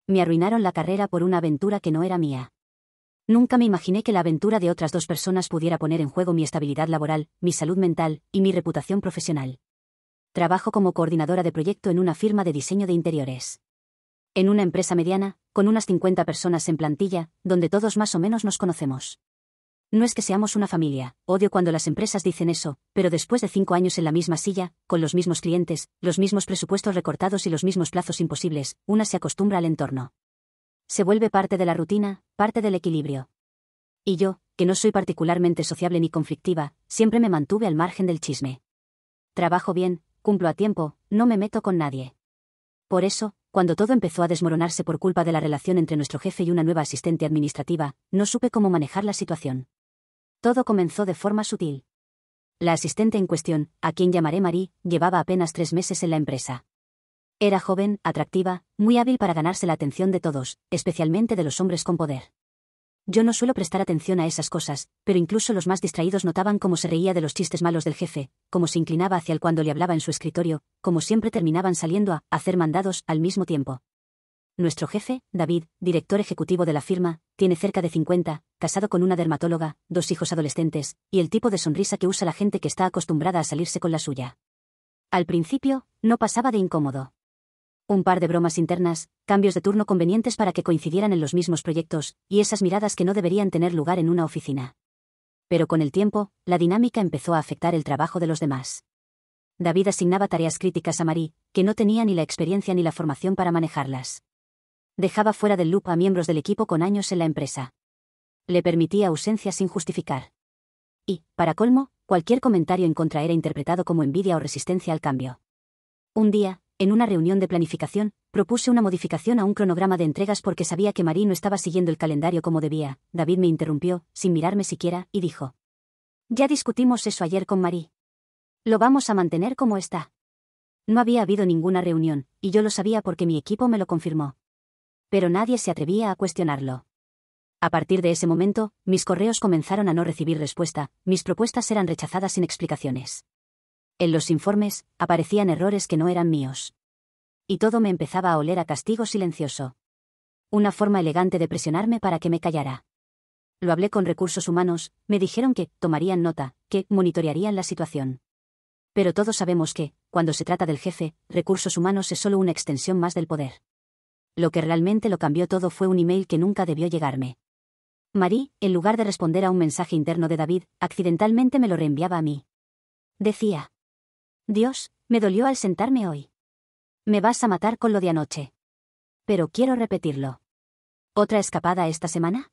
Me arruinaron la carrera por una aventura que no era mía. Nunca me imaginé que la aventura de otras 2 personas pudiera poner en juego mi estabilidad laboral, mi salud mental y mi reputación profesional. Trabajo como coordinadora de proyecto en una firma de diseño de interiores. En una empresa mediana, con unas 50 personas en plantilla, donde todos más o menos nos conocemos. No es que seamos una familia, odio cuando las empresas dicen eso, pero después de 5 años en la misma silla, con los mismos clientes, los mismos presupuestos recortados y los mismos plazos imposibles, una se acostumbra al entorno. Se vuelve parte de la rutina, parte del equilibrio. Y yo, que no soy particularmente sociable ni conflictiva, siempre me mantuve al margen del chisme. Trabajo bien, cumplo a tiempo, no me meto con nadie. Por eso, cuando todo empezó a desmoronarse por culpa de la relación entre nuestro jefe y una nueva asistente administrativa, no supe cómo manejar la situación. Todo comenzó de forma sutil. La asistente en cuestión, a quien llamaré Marie, llevaba apenas 3 meses en la empresa. Era joven, atractiva, muy hábil para ganarse la atención de todos, especialmente de los hombres con poder. Yo no suelo prestar atención a esas cosas, pero incluso los más distraídos notaban cómo se reía de los chistes malos del jefe, cómo se inclinaba hacia él cuando le hablaba en su escritorio, cómo siempre terminaban saliendo a hacer mandados al mismo tiempo. Nuestro jefe, David, director ejecutivo de la firma, tiene cerca de 50, casado con una dermatóloga, 2 hijos adolescentes, y el tipo de sonrisa que usa la gente que está acostumbrada a salirse con la suya. Al principio, no pasaba de incómodo. Un par de bromas internas, cambios de turno convenientes para que coincidieran en los mismos proyectos, y esas miradas que no deberían tener lugar en una oficina. Pero con el tiempo, la dinámica empezó a afectar el trabajo de los demás. David asignaba tareas críticas a Marie, que no tenía ni la experiencia ni la formación para manejarlas. Dejaba fuera del loop a miembros del equipo con años en la empresa. Le permitía ausencias sin justificar. Y, para colmo, cualquier comentario en contra era interpretado como envidia o resistencia al cambio. Un día, en una reunión de planificación, propuse una modificación a un cronograma de entregas porque sabía que Marie no estaba siguiendo el calendario como debía. David me interrumpió, sin mirarme siquiera, y dijo: «Ya discutimos eso ayer con Marie. Lo vamos a mantener como está». No había habido ninguna reunión, y yo lo sabía porque mi equipo me lo confirmó. Pero nadie se atrevía a cuestionarlo. A partir de ese momento, mis correos comenzaron a no recibir respuesta, mis propuestas eran rechazadas sin explicaciones. En los informes, aparecían errores que no eran míos. Y todo me empezaba a oler a castigo silencioso. Una forma elegante de presionarme para que me callara. Lo hablé con recursos humanos, me dijeron que tomarían nota, que monitorearían la situación. Pero todos sabemos que, cuando se trata del jefe, recursos humanos es solo una extensión más del poder. Lo que realmente lo cambió todo fue un email que nunca debió llegarme. Marie, en lugar de responder a un mensaje interno de David, accidentalmente me lo reenviaba a mí. Decía: «Dios, me dolió al sentarme hoy. Me vas a matar con lo de anoche. Pero quiero repetirlo. ¿Otra escapada esta semana?».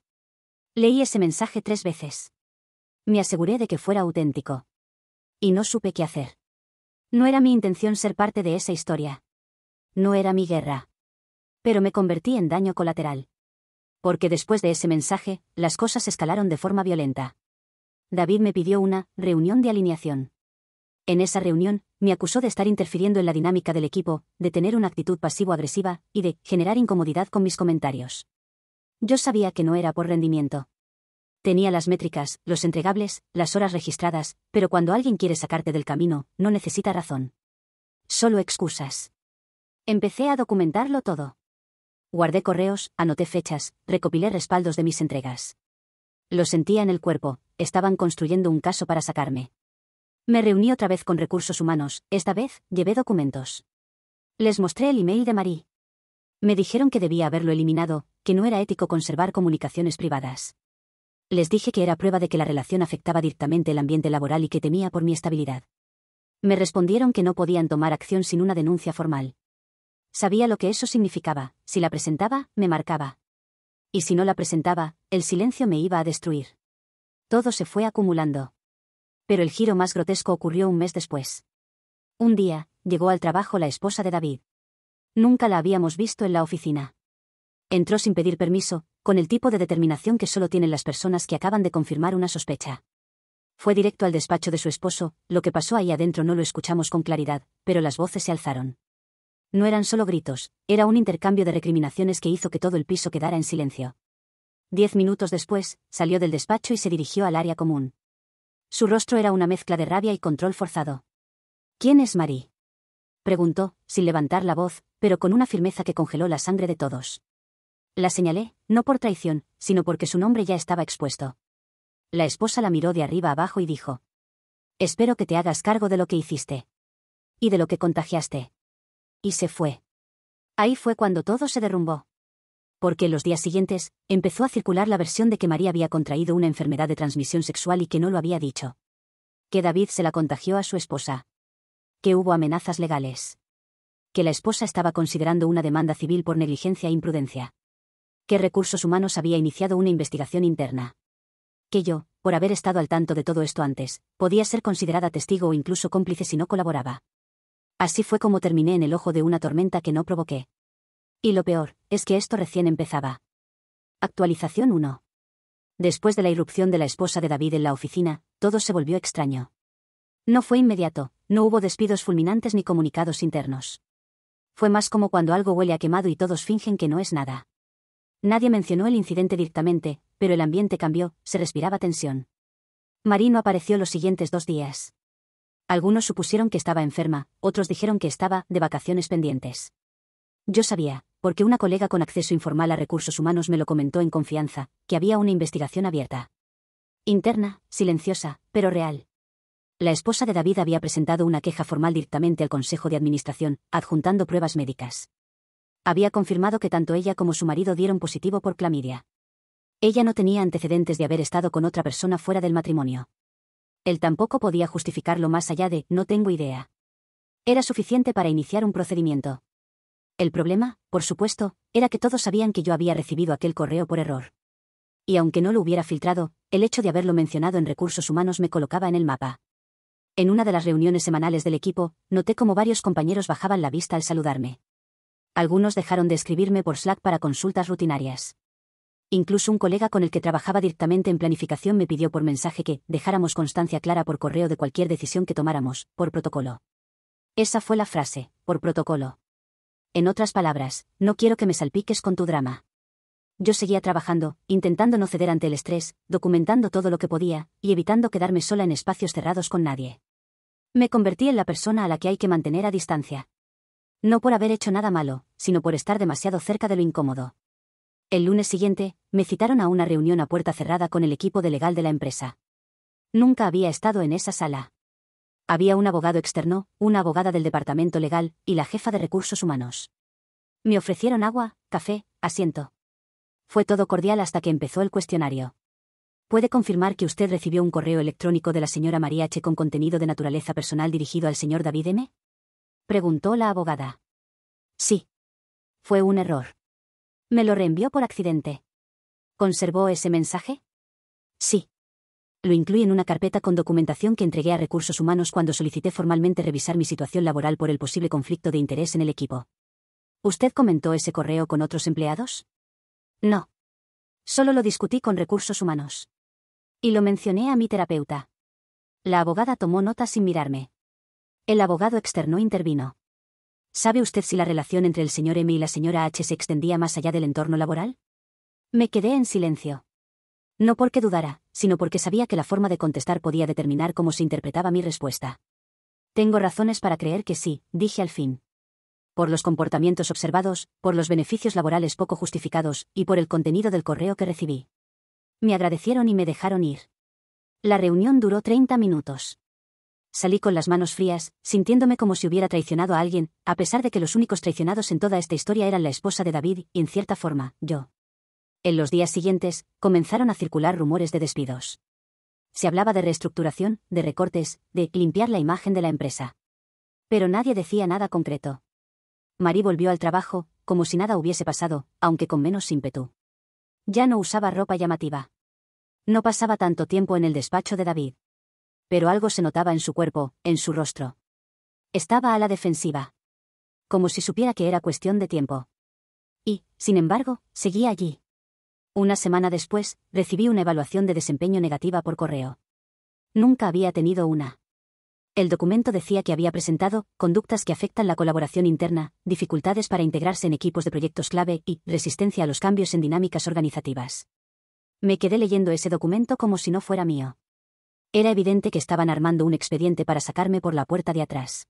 Leí ese mensaje 3 veces. Me aseguré de que fuera auténtico. Y no supe qué hacer. No era mi intención ser parte de esa historia. No era mi guerra. Pero me convertí en daño colateral. Porque después de ese mensaje, las cosas escalaron de forma violenta. David me pidió una reunión de alineación. En esa reunión, me acusó de estar interfiriendo en la dinámica del equipo, de tener una actitud pasivo-agresiva, y de generar incomodidad con mis comentarios. Yo sabía que no era por rendimiento. Tenía las métricas, los entregables, las horas registradas, pero cuando alguien quiere sacarte del camino, no necesita razón. Solo excusas. Empecé a documentarlo todo. Guardé correos, anoté fechas, recopilé respaldos de mis entregas. Lo sentía en el cuerpo, estaban construyendo un caso para sacarme. Me reuní otra vez con recursos humanos, esta vez, llevé documentos. Les mostré el email de Marie. Me dijeron que debía haberlo eliminado, que no era ético conservar comunicaciones privadas. Les dije que era prueba de que la relación afectaba directamente el ambiente laboral y que temía por mi estabilidad. Me respondieron que no podían tomar acción sin una denuncia formal. Sabía lo que eso significaba: si la presentaba, me marcaba. Y si no la presentaba, el silencio me iba a destruir. Todo se fue acumulando. Pero el giro más grotesco ocurrió un mes después. Un día, llegó al trabajo la esposa de David. Nunca la habíamos visto en la oficina. Entró sin pedir permiso, con el tipo de determinación que solo tienen las personas que acaban de confirmar una sospecha. Fue directo al despacho de su esposo. Lo que pasó ahí adentro no lo escuchamos con claridad, pero las voces se alzaron. No eran solo gritos, era un intercambio de recriminaciones que hizo que todo el piso quedara en silencio. 10 minutos después, salió del despacho y se dirigió al área común. Su rostro era una mezcla de rabia y control forzado. «¿Quién es Marie?», preguntó, sin levantar la voz, pero con una firmeza que congeló la sangre de todos. La señalé, no por traición, sino porque su nombre ya estaba expuesto. La esposa la miró de arriba abajo y dijo: «Espero que te hagas cargo de lo que hiciste. Y de lo que contagiaste». Y se fue. Ahí fue cuando todo se derrumbó. Porque en los días siguientes, empezó a circular la versión de que María había contraído una enfermedad de transmisión sexual y que no lo había dicho. Que David se la contagió a su esposa. Que hubo amenazas legales. Que la esposa estaba considerando una demanda civil por negligencia e imprudencia. Que Recursos Humanos había iniciado una investigación interna. Que yo, por haber estado al tanto de todo esto antes, podía ser considerada testigo o incluso cómplice si no colaboraba. Así fue como terminé en el ojo de una tormenta que no provoqué. Y lo peor, es que esto recién empezaba. Actualización 1. Después de la irrupción de la esposa de David en la oficina, todo se volvió extraño. No fue inmediato, no hubo despidos fulminantes ni comunicados internos. Fue más como cuando algo huele a quemado y todos fingen que no es nada. Nadie mencionó el incidente directamente, pero el ambiente cambió, se respiraba tensión. Marie no apareció los siguientes 2 días. Algunos supusieron que estaba enferma, otros dijeron que estaba de vacaciones pendientes. Yo sabía, porque una colega con acceso informal a Recursos Humanos me lo comentó en confianza, que había una investigación abierta. Interna, silenciosa, pero real. La esposa de David había presentado una queja formal directamente al Consejo de Administración, adjuntando pruebas médicas. Había confirmado que tanto ella como su marido dieron positivo por clamidia. Ella no tenía antecedentes de haber estado con otra persona fuera del matrimonio. Él tampoco podía justificarlo más allá de «no tengo idea». Era suficiente para iniciar un procedimiento. El problema, por supuesto, era que todos sabían que yo había recibido aquel correo por error. Y aunque no lo hubiera filtrado, el hecho de haberlo mencionado en Recursos Humanos me colocaba en el mapa. En una de las reuniones semanales del equipo, noté cómo varios compañeros bajaban la vista al saludarme. Algunos dejaron de escribirme por Slack para consultas rutinarias. Incluso un colega con el que trabajaba directamente en planificación me pidió por mensaje que dejáramos constancia clara por correo de cualquier decisión que tomáramos, por protocolo. Esa fue la frase, por protocolo. En otras palabras, no quiero que me salpiques con tu drama. Yo seguía trabajando, intentando no ceder ante el estrés, documentando todo lo que podía, y evitando quedarme sola en espacios cerrados con nadie. Me convertí en la persona a la que hay que mantener a distancia. No por haber hecho nada malo, sino por estar demasiado cerca de lo incómodo. El lunes siguiente, me citaron a una reunión a puerta cerrada con el equipo de legal de la empresa. Nunca había estado en esa sala. Había un abogado externo, una abogada del departamento legal, y la jefa de Recursos Humanos. Me ofrecieron agua, café, asiento. Fue todo cordial hasta que empezó el cuestionario. ¿Puede confirmar que usted recibió un correo electrónico de la señora María H. con contenido de naturaleza personal dirigido al señor David M.? Preguntó la abogada. Sí. Fue un error. Me lo reenvió por accidente. ¿Conservó ese mensaje? Sí. Lo incluí en una carpeta con documentación que entregué a Recursos Humanos cuando solicité formalmente revisar mi situación laboral por el posible conflicto de interés en el equipo. ¿Usted comentó ese correo con otros empleados? No. Solo lo discutí con Recursos Humanos. Y lo mencioné a mi terapeuta. La abogada tomó nota sin mirarme. El abogado externo intervino. ¿Sabe usted si la relación entre el señor M y la señora H se extendía más allá del entorno laboral? Me quedé en silencio. No porque dudara, sino porque sabía que la forma de contestar podía determinar cómo se interpretaba mi respuesta. Tengo razones para creer que sí, dije al fin. Por los comportamientos observados, por los beneficios laborales poco justificados, y por el contenido del correo que recibí. Me agradecieron y me dejaron ir. La reunión duró 30 minutos. Salí con las manos frías, sintiéndome como si hubiera traicionado a alguien, a pesar de que los únicos traicionados en toda esta historia eran la esposa de David y, en cierta forma, yo. En los días siguientes, comenzaron a circular rumores de despidos. Se hablaba de reestructuración, de recortes, de limpiar la imagen de la empresa. Pero nadie decía nada concreto. Marie volvió al trabajo, como si nada hubiese pasado, aunque con menos ímpetu. Ya no usaba ropa llamativa. No pasaba tanto tiempo en el despacho de David. Pero algo se notaba en su cuerpo, en su rostro. Estaba a la defensiva. Como si supiera que era cuestión de tiempo. Y, sin embargo, seguía allí. Una semana después, recibí una evaluación de desempeño negativa por correo. Nunca había tenido una. El documento decía que había presentado conductas que afectan la colaboración interna, dificultades para integrarse en equipos de proyectos clave y resistencia a los cambios en dinámicas organizativas. Me quedé leyendo ese documento como si no fuera mío. Era evidente que estaban armando un expediente para sacarme por la puerta de atrás.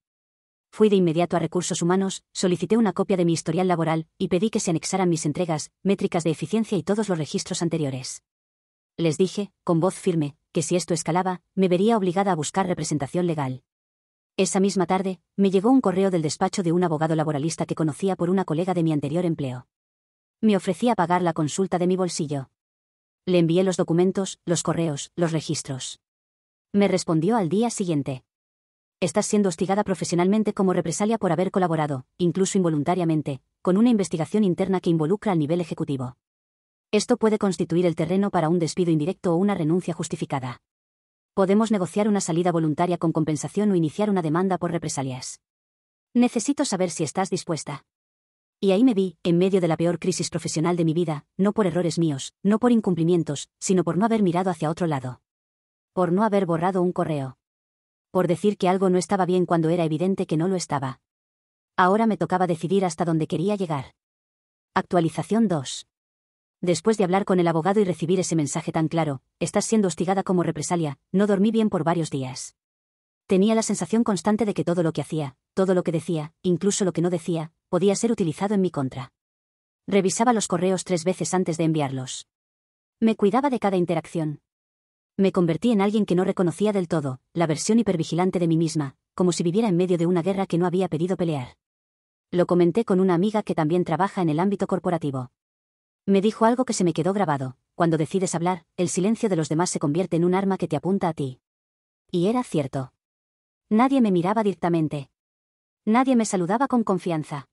Fui de inmediato a Recursos Humanos, solicité una copia de mi historial laboral, y pedí que se anexaran mis entregas, métricas de eficiencia y todos los registros anteriores. Les dije, con voz firme, que si esto escalaba, me vería obligada a buscar representación legal. Esa misma tarde, me llegó un correo del despacho de un abogado laboralista que conocía por una colega de mi anterior empleo. Me ofrecía pagar la consulta de mi bolsillo. Le envié los documentos, los correos, los registros. Me respondió al día siguiente. Estás siendo hostigada profesionalmente como represalia por haber colaborado, incluso involuntariamente, con una investigación interna que involucra al nivel ejecutivo. Esto puede constituir el terreno para un despido indirecto o una renuncia justificada. Podemos negociar una salida voluntaria con compensación o iniciar una demanda por represalias. Necesito saber si estás dispuesta. Y ahí me vi, en medio de la peor crisis profesional de mi vida, no por errores míos, no por incumplimientos, sino por no haber mirado hacia otro lado. Por no haber borrado un correo. Por decir que algo no estaba bien cuando era evidente que no lo estaba. Ahora me tocaba decidir hasta dónde quería llegar. Actualización 2. Después de hablar con el abogado y recibir ese mensaje tan claro, estás siendo hostigada como represalia, no dormí bien por varios días. Tenía la sensación constante de que todo lo que hacía, todo lo que decía, incluso lo que no decía, podía ser utilizado en mi contra. Revisaba los correos 3 veces antes de enviarlos. Me cuidaba de cada interacción. Me convertí en alguien que no reconocía del todo, la versión hipervigilante de mí misma, como si viviera en medio de una guerra que no había pedido pelear. Lo comenté con una amiga que también trabaja en el ámbito corporativo. Me dijo algo que se me quedó grabado: cuando decides hablar, el silencio de los demás se convierte en un arma que te apunta a ti. Y era cierto. Nadie me miraba directamente. Nadie me saludaba con confianza.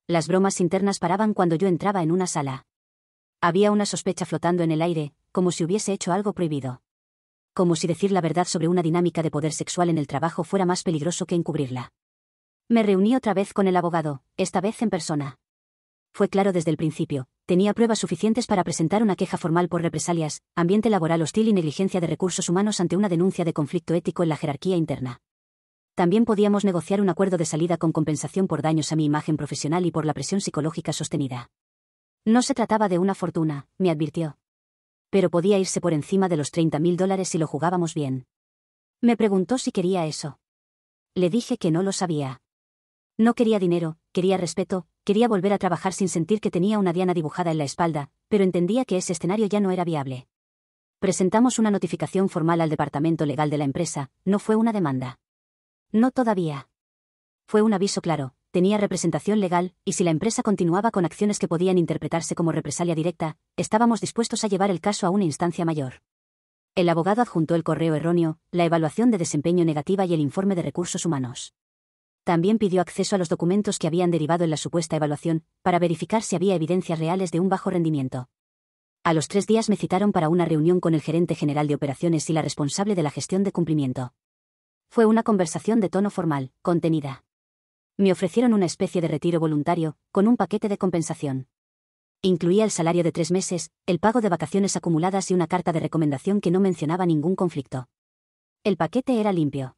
Las bromas internas paraban cuando yo entraba en una sala. Había una sospecha flotando en el aire, como si hubiese hecho algo prohibido. Como si decir la verdad sobre una dinámica de poder sexual en el trabajo fuera más peligroso que encubrirla. Me reuní otra vez con el abogado, esta vez en persona. Fue claro desde el principio, tenía pruebas suficientes para presentar una queja formal por represalias, ambiente laboral hostil y negligencia de recursos humanos ante una denuncia de conflicto ético en la jerarquía interna. También podíamos negociar un acuerdo de salida con compensación por daños a mi imagen profesional y por la presión psicológica sostenida. No se trataba de una fortuna, me advirtió. Pero podía irse por encima de los $30.000 si lo jugábamos bien. Me preguntó si quería eso. Le dije que no lo sabía. No quería dinero, quería respeto, quería volver a trabajar sin sentir que tenía una diana dibujada en la espalda, pero entendía que ese escenario ya no era viable. Presentamos una notificación formal al departamento legal de la empresa, no fue una demanda. No todavía. Fue un aviso claro, tenía representación legal, y si la empresa continuaba con acciones que podían interpretarse como represalia directa, estábamos dispuestos a llevar el caso a una instancia mayor. El abogado adjuntó el correo erróneo, la evaluación de desempeño negativa y el informe de recursos humanos. También pidió acceso a los documentos que habían derivado en la supuesta evaluación, para verificar si había evidencias reales de un bajo rendimiento. A los 3 días me citaron para una reunión con el gerente general de operaciones y la responsable de la gestión de cumplimiento. Fue una conversación de tono formal, contenida. Me ofrecieron una especie de retiro voluntario, con un paquete de compensación. Incluía el salario de 3 meses, el pago de vacaciones acumuladas y una carta de recomendación que no mencionaba ningún conflicto. El paquete era limpio.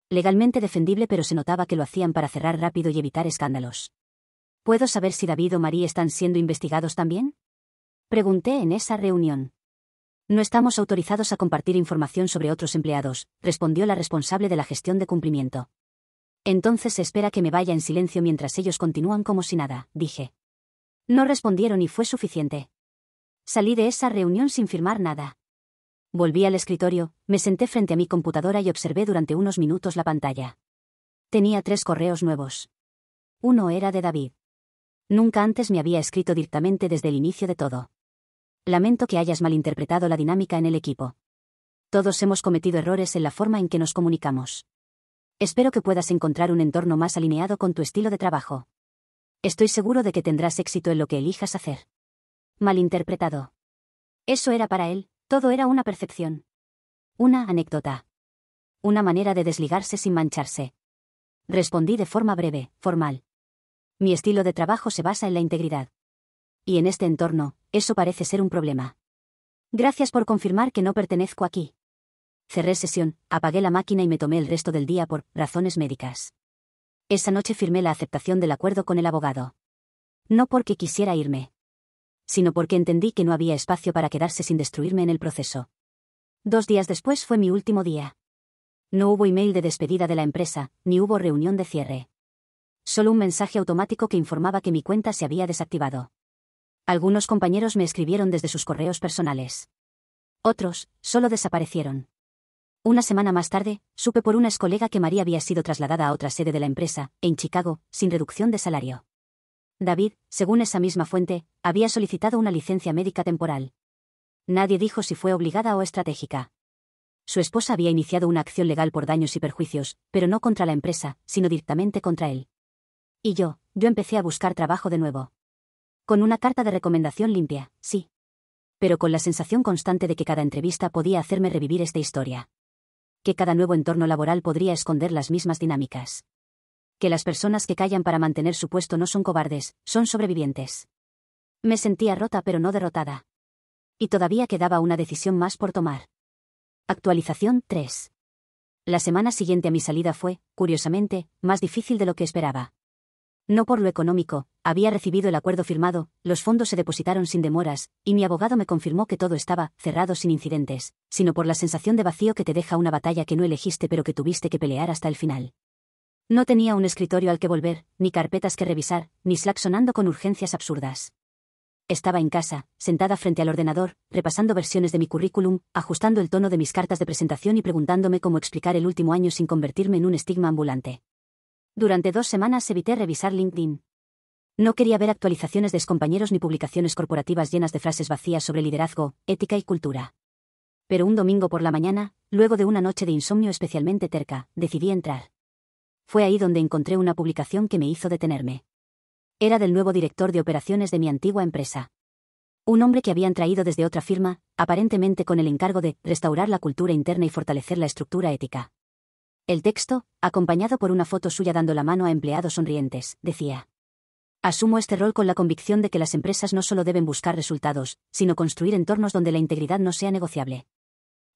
Legalmente defendible, pero se notaba que lo hacían para cerrar rápido y evitar escándalos. ¿Puedo saber si David o Marie están siendo investigados también? Pregunté en esa reunión. No estamos autorizados a compartir información sobre otros empleados, respondió la responsable de la gestión de cumplimiento. Entonces se espera que me vaya en silencio mientras ellos continúan como si nada, dije. No respondieron y fue suficiente. Salí de esa reunión sin firmar nada. Volví al escritorio, me senté frente a mi computadora y observé durante unos minutos la pantalla. Tenía 3 correos nuevos. Uno era de David. Nunca antes me había escrito directamente desde el inicio de todo. Lamento que hayas malinterpretado la dinámica en el equipo. Todos hemos cometido errores en la forma en que nos comunicamos. Espero que puedas encontrar un entorno más alineado con tu estilo de trabajo. Estoy seguro de que tendrás éxito en lo que elijas hacer. Malinterpretado. Eso era para él. Todo era una percepción. Una anécdota. Una manera de desligarse sin mancharse. Respondí de forma breve, formal. Mi estilo de trabajo se basa en la integridad. Y en este entorno, eso parece ser un problema. Gracias por confirmar que no pertenezco aquí. Cerré sesión, apagué la máquina y me tomé el resto del día por razones médicas. Esa noche firmé la aceptación del acuerdo con el abogado. No porque quisiera irme, sino porque entendí que no había espacio para quedarse sin destruirme en el proceso. 2 días después fue mi último día. No hubo email de despedida de la empresa, ni hubo reunión de cierre. Solo un mensaje automático que informaba que mi cuenta se había desactivado. Algunos compañeros me escribieron desde sus correos personales. Otros, solo desaparecieron. Una semana más tarde, supe por una excolega que María había sido trasladada a otra sede de la empresa, en Chicago, sin reducción de salario. David, según esa misma fuente, había solicitado una licencia médica temporal. Nadie dijo si fue obligada o estratégica. Su esposa había iniciado una acción legal por daños y perjuicios, pero no contra la empresa, sino directamente contra él. Y yo empecé a buscar trabajo de nuevo. Con una carta de recomendación limpia, sí. Pero con la sensación constante de que cada entrevista podía hacerme revivir esta historia. Que cada nuevo entorno laboral podría esconder las mismas dinámicas. Que las personas que callan para mantener su puesto no son cobardes, son sobrevivientes. Me sentía rota pero no derrotada. Y todavía quedaba una decisión más por tomar. Actualización 3. La semana siguiente a mi salida fue, curiosamente, más difícil de lo que esperaba. No por lo económico, había recibido el acuerdo firmado, los fondos se depositaron sin demoras, y mi abogado me confirmó que todo estaba cerrado sin incidentes, sino por la sensación de vacío que te deja una batalla que no elegiste pero que tuviste que pelear hasta el final. No tenía un escritorio al que volver, ni carpetas que revisar, ni Slack sonando con urgencias absurdas. Estaba en casa, sentada frente al ordenador, repasando versiones de mi currículum, ajustando el tono de mis cartas de presentación y preguntándome cómo explicar el último año sin convertirme en un estigma ambulante. Durante 2 semanas evité revisar LinkedIn. No quería ver actualizaciones de excompañeros ni publicaciones corporativas llenas de frases vacías sobre liderazgo, ética y cultura. Pero un domingo por la mañana, luego de una noche de insomnio especialmente terca, decidí entrar. Fue ahí donde encontré una publicación que me hizo detenerme. Era del nuevo director de operaciones de mi antigua empresa. Un hombre que habían traído desde otra firma, aparentemente con el encargo de restaurar la cultura interna y fortalecer la estructura ética. El texto, acompañado por una foto suya dando la mano a empleados sonrientes, decía: Asumo este rol con la convicción de que las empresas no solo deben buscar resultados, sino construir entornos donde la integridad no sea negociable.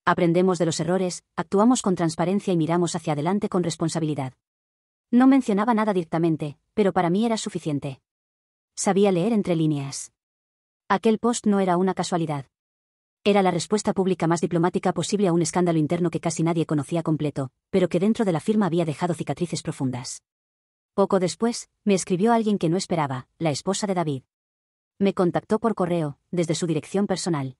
Aprendemos de los errores, actuamos con transparencia y miramos hacia adelante con responsabilidad. No mencionaba nada directamente, pero para mí era suficiente. Sabía leer entre líneas. Aquel post no era una casualidad. Era la respuesta pública más diplomática posible a un escándalo interno que casi nadie conocía completo, pero que dentro de la firma había dejado cicatrices profundas. Poco después, me escribió alguien que no esperaba, la esposa de David. Me contactó por correo, desde su dirección personal.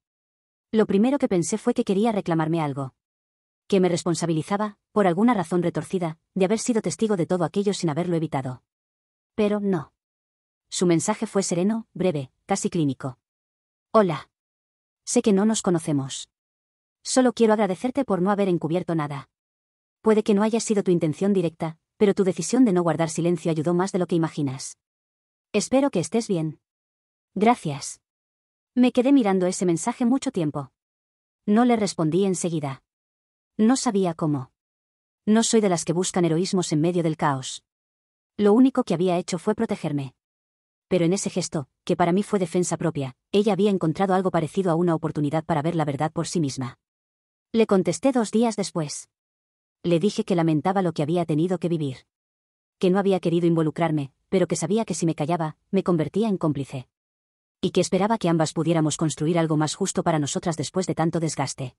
Lo primero que pensé fue que quería reclamarme algo. Que me responsabilizaba, por alguna razón retorcida, de haber sido testigo de todo aquello sin haberlo evitado. Pero no. Su mensaje fue sereno, breve, casi clínico. Hola. Sé que no nos conocemos. Solo quiero agradecerte por no haber encubierto nada. Puede que no haya sido tu intención directa, pero tu decisión de no guardar silencio ayudó más de lo que imaginas. Espero que estés bien. Gracias. Me quedé mirando ese mensaje mucho tiempo. No le respondí enseguida. No sabía cómo. No soy de las que buscan heroísmos en medio del caos. Lo único que había hecho fue protegerme. Pero en ese gesto, que para mí fue defensa propia, ella había encontrado algo parecido a una oportunidad para ver la verdad por sí misma. Le contesté 2 días después. Le dije que lamentaba lo que había tenido que vivir. Que no había querido involucrarme, pero que sabía que si me callaba, me convertía en cómplice. Y que esperaba que ambas pudiéramos construir algo más justo para nosotras después de tanto desgaste.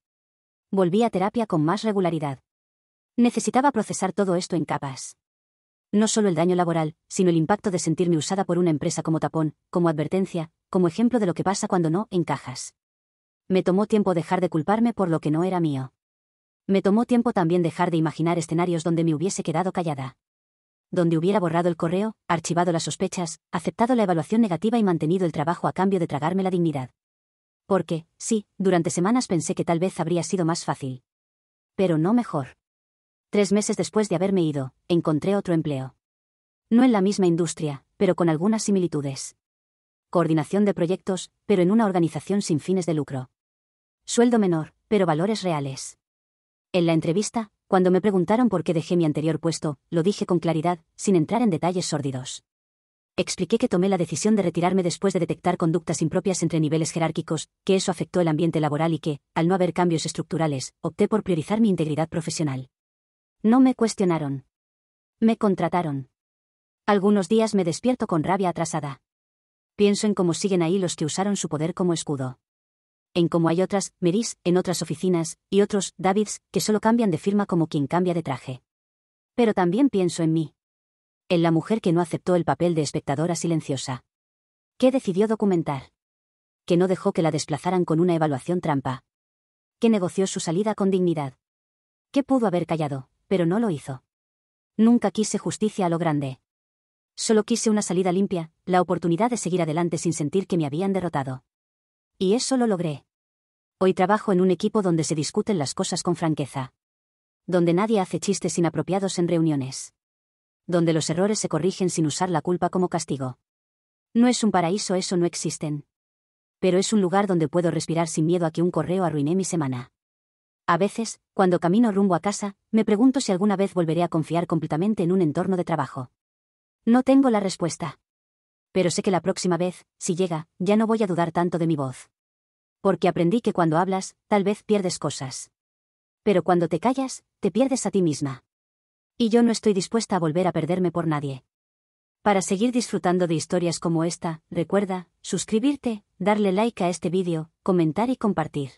Volví a terapia con más regularidad. Necesitaba procesar todo esto en capas. No solo el daño laboral, sino el impacto de sentirme usada por una empresa como tapón, como advertencia, como ejemplo de lo que pasa cuando no encajas. Me tomó tiempo dejar de culparme por lo que no era mío. Me tomó tiempo también dejar de imaginar escenarios donde me hubiese quedado callada. Donde hubiera borrado el correo, archivado las sospechas, aceptado la evaluación negativa y mantenido el trabajo a cambio de tragarme la dignidad. Porque, sí, durante semanas pensé que tal vez habría sido más fácil. Pero no mejor. 3 meses después de haberme ido, encontré otro empleo. No en la misma industria, pero con algunas similitudes. Coordinación de proyectos, pero en una organización sin fines de lucro. Sueldo menor, pero valores reales. En la entrevista, cuando me preguntaron por qué dejé mi anterior puesto, lo dije con claridad, sin entrar en detalles sórdidos. Expliqué que tomé la decisión de retirarme después de detectar conductas impropias entre niveles jerárquicos, que eso afectó el ambiente laboral y que, al no haber cambios estructurales, opté por priorizar mi integridad profesional. No me cuestionaron. Me contrataron. Algunos días me despierto con rabia atrasada. Pienso en cómo siguen ahí los que usaron su poder como escudo. En como hay otras, Meris, en otras oficinas, y otros, Davids, que solo cambian de firma como quien cambia de traje. Pero también pienso en mí. En la mujer que no aceptó el papel de espectadora silenciosa. Que decidió documentar. Que no dejó que la desplazaran con una evaluación trampa. Que negoció su salida con dignidad. Que pudo haber callado, pero no lo hizo. Nunca quise justicia a lo grande. Solo quise una salida limpia, la oportunidad de seguir adelante sin sentir que me habían derrotado. Y eso lo logré. Hoy trabajo en un equipo donde se discuten las cosas con franqueza. Donde nadie hace chistes inapropiados en reuniones. Donde los errores se corrigen sin usar la culpa como castigo. No es un paraíso, eso no existen. Pero es un lugar donde puedo respirar sin miedo a que un correo arruine mi semana. A veces, cuando camino rumbo a casa, me pregunto si alguna vez volveré a confiar completamente en un entorno de trabajo. No tengo la respuesta. Pero sé que la próxima vez, si llega, ya no voy a dudar tanto de mi voz. Porque aprendí que cuando hablas, tal vez pierdes cosas. Pero cuando te callas, te pierdes a ti misma. Y yo no estoy dispuesta a volver a perderme por nadie. Para seguir disfrutando de historias como esta, recuerda, suscribirte, darle like a este vídeo, comentar y compartir.